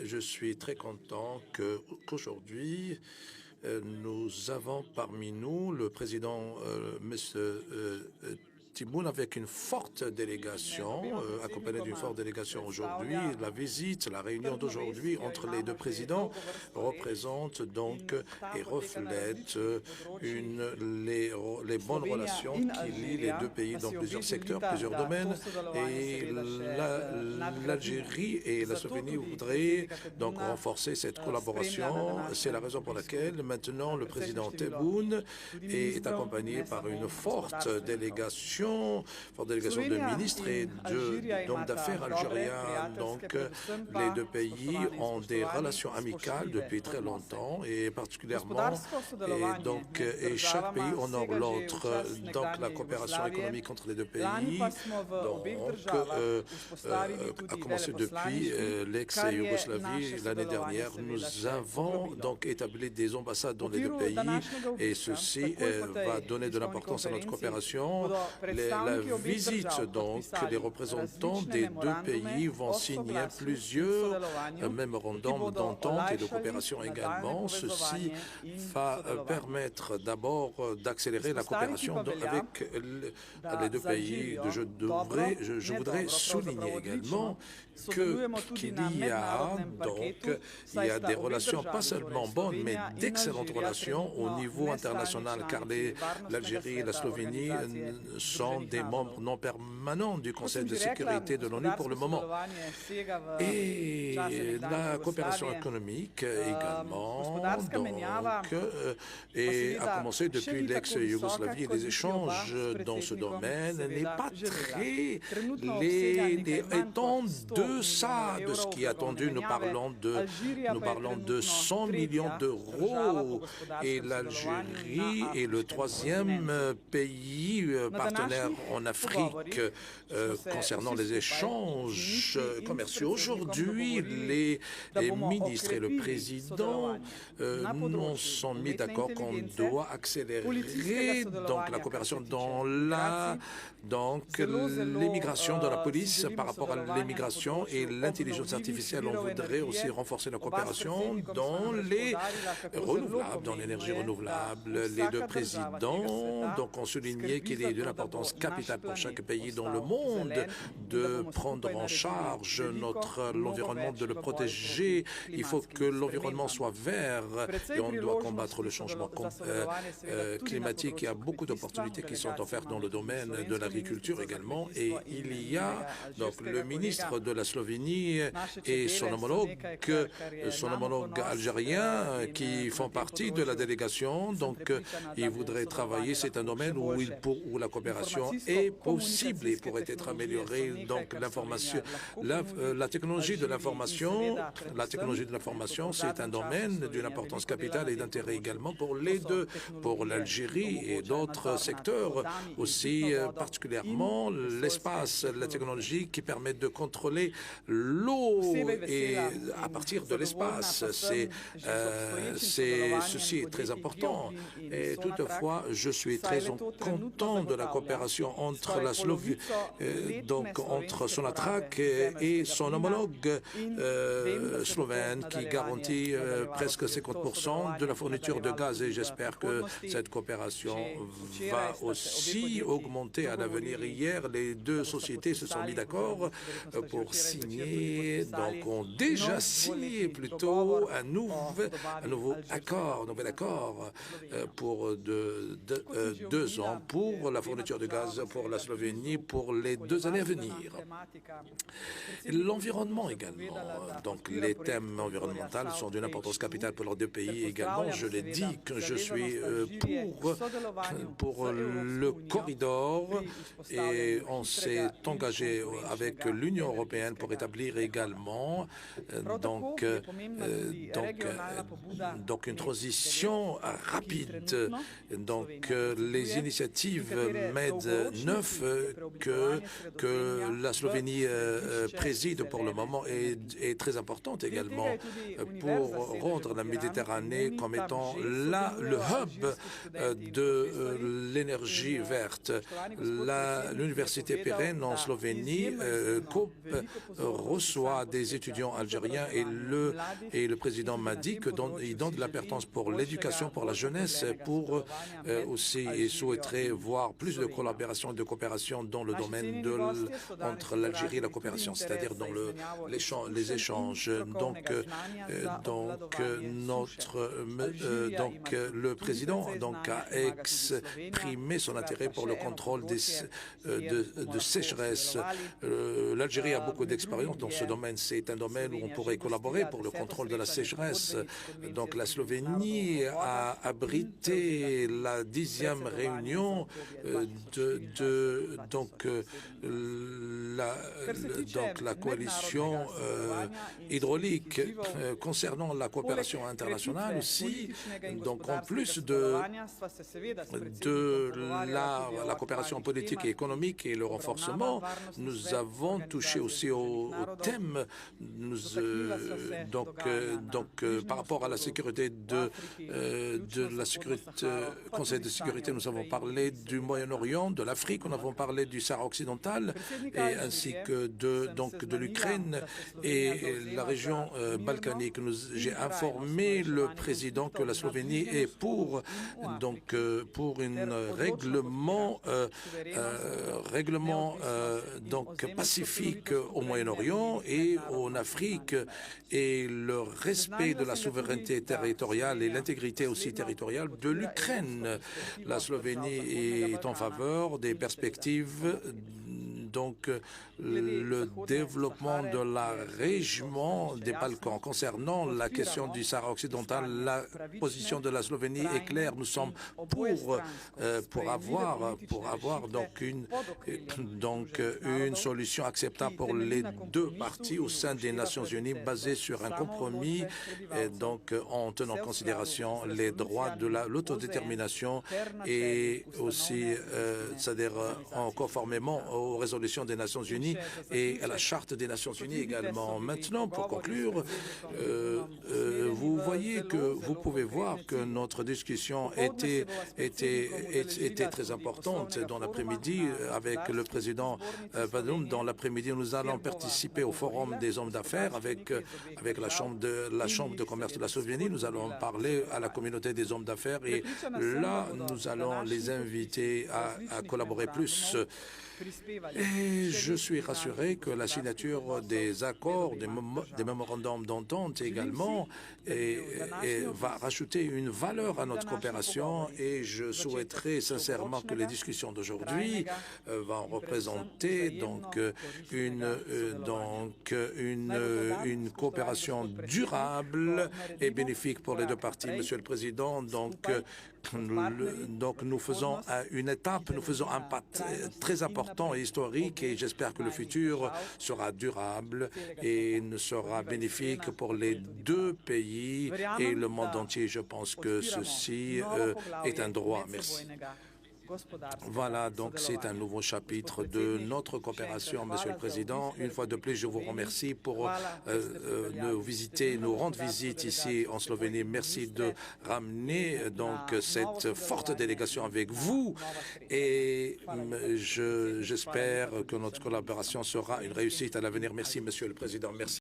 je suis très content qu'aujourd'hui, nous avons parmi nous le président M. Tibboune avec une forte délégation, accompagnée d'une forte délégation aujourd'hui. La visite, la réunion d'aujourd'hui entre les deux présidents représente donc et reflète les bonnes relations qui lient les deux pays dans plusieurs secteurs, plusieurs domaines. Et l'Algérie et la Slovénie voudraient donc renforcer cette collaboration. C'est la raison pour laquelle maintenant le président Tebboune est accompagné par une forte délégation de ministres et d'hommes d'affaires algériens. Donc, les deux pays ont des relations amicales depuis très longtemps et particulièrement, et chaque pays honore l'autre. Donc, la coopération économique entre les deux pays a commencé depuis l'ex-Yougoslavie l'année dernière. Nous avons donc établi des ambassades dans les deux pays et ceci va donner de l'importance à notre coopération. La visite, donc, les représentants des deux pays vont signer plusieurs mémorandums d'entente et de coopération également. Ceci va permettre d'abord d'accélérer la coopération avec les deux pays. Je voudrais souligner également qu'il y a des relations pas seulement bonnes, mais d'excellentes relations au niveau international, car l'Algérie et la Slovénie sont des membres non permanents du Conseil de sécurité de l'ONU pour le moment. Et la coopération économique également a commencé depuis l'ex-Yougoslavie et les échanges dans ce domaine n'est pas très étant de ce qui est attendu. Nous parlons de 100 millions d'euros et l'Algérie est le troisième pays partenaire en Afrique concernant les échanges commerciaux. Aujourd'hui, les ministres et le président nous sont mis d'accord qu'on doit accélérer donc la coopération dans l'immigration, dans la police par rapport à l'immigration et l'intelligence artificielle. On voudrait aussi renforcer la coopération dans les renouvelables, dans l'énergie renouvelable. Les deux présidents donc ont souligné qu'il est d'une importance capitale pour chaque pays dans le monde de prendre en charge l'environnement, de le protéger. Il faut que l'environnement soit vert et on doit combattre le changement climatique. Il y a beaucoup d'opportunités qui sont offertes dans le domaine de l'agriculture également. Et il y a donc le ministre de la Slovénie et son homologue algérien qui font partie de la délégation. Donc, ils voudraient travailler. C'est un domaine où la coopération est possible et pourrait être améliorée. Donc, la technologie de l'information, c'est un domaine d'une importance capitale et d'intérêt également pour les deux, pour l'Algérie et d'autres secteurs aussi, particulièrement l'espace, la technologie qui permet de contrôler l'eau et à partir de l'espace. Ceci est très important. Et toutefois, je suis très content de la coopération entre la Slovénie, entre Sonatrach et son homologue slovène qui garantit presque 50% de la fourniture de gaz. Et j'espère que cette coopération va aussi augmenter à l'avenir. Hier, les deux sociétés se sont mis d'accord pour signer, donc ont déjà signé plutôt un nouvel accord pour 2 ans pour la fourniture de gaz pour la Slovénie pour les 2 années à venir. L'environnement également, donc les thèmes environnementaux sont d'une importance capitale pour les deux pays également. Je l'ai dit que je suis pour le corridor et on s'est engagé avec l'Union européenne pour établir également donc une transition rapide. Donc les initiatives m'aident 2009 que la Slovénie préside pour le moment est très importante également pour rendre la Méditerranée comme étant le hub de l'énergie verte. L'université Pérenne en Slovénie reçoit des étudiants algériens et le président m'a dit qu'il donne de l'importance pour l'éducation, pour la jeunesse, pour aussi il souhaiterait voir plus de collaboration et de coopération dans le domaine entre l'Algérie et la coopération, c'est-à-dire dans les échanges. Donc le président a exprimé son intérêt pour le contrôle de sécheresse. L'Algérie a beaucoup d'expérience dans ce domaine. C'est un domaine où on pourrait collaborer pour le contrôle de la sécheresse. Donc la Slovénie a abrité la 10e réunion la coalition hydraulique. Concernant la coopération internationale aussi, donc en plus de la coopération politique et économique et le renforcement, nous avons touché aussi au thème par rapport à la sécurité Conseil de sécurité, nous avons parlé du Moyen-Orient, de l'Afrique, nous avons parlé du Sahara occidental ainsi que de l'Ukraine et la région balkanique. J'ai informé le président que la Slovénie est pour un règlement pacifique au Moyen-Orient et en Afrique et le respect de la souveraineté territoriale et l'intégrité aussi territoriale de l'Ukraine. La Slovénie est en faveur des perspectives le développement de la région des Balkans. Concernant la question du Sahara occidental, la position de la Slovénie est claire. Nous sommes pour avoir une solution acceptable pour les deux parties au sein des Nations Unies, basée sur un compromis, en tenant en considération les droits de l'autodétermination et aussi, c'est-à-dire en conformément aux résolutions des Nations Unies et à la Charte des Nations Unies également. Maintenant, pour conclure, vous voyez que vous pouvez voir que notre discussion était très importante dans l'après-midi avec le président Badoum. Dans l'après-midi, nous allons participer au Forum des hommes d'affaires avec la Chambre de commerce de la Slovénie. Nous allons parler à la communauté des hommes d'affaires et là, nous allons les inviter à collaborer plus. Et je suis rassuré que la signature des accords, des mémorandums d'entente également va rajouter une valeur à notre coopération et je souhaiterais sincèrement que les discussions d'aujourd'hui vont représenter une coopération durable et bénéfique pour les deux parties. Monsieur le Président, nous faisons une étape, nous faisons un pas très important et historique et j'espère que le futur sera durable et sera bénéfique pour les deux pays et le monde entier. Je pense que ceci est un droit. Merci. Voilà, donc c'est un nouveau chapitre de notre coopération, Monsieur le Président. Une fois de plus, je vous remercie pour nous rendre visite ici en Slovénie. Merci de ramener cette forte délégation avec vous et j'espère que notre collaboration sera une réussite à l'avenir. Merci, Monsieur le Président. Merci.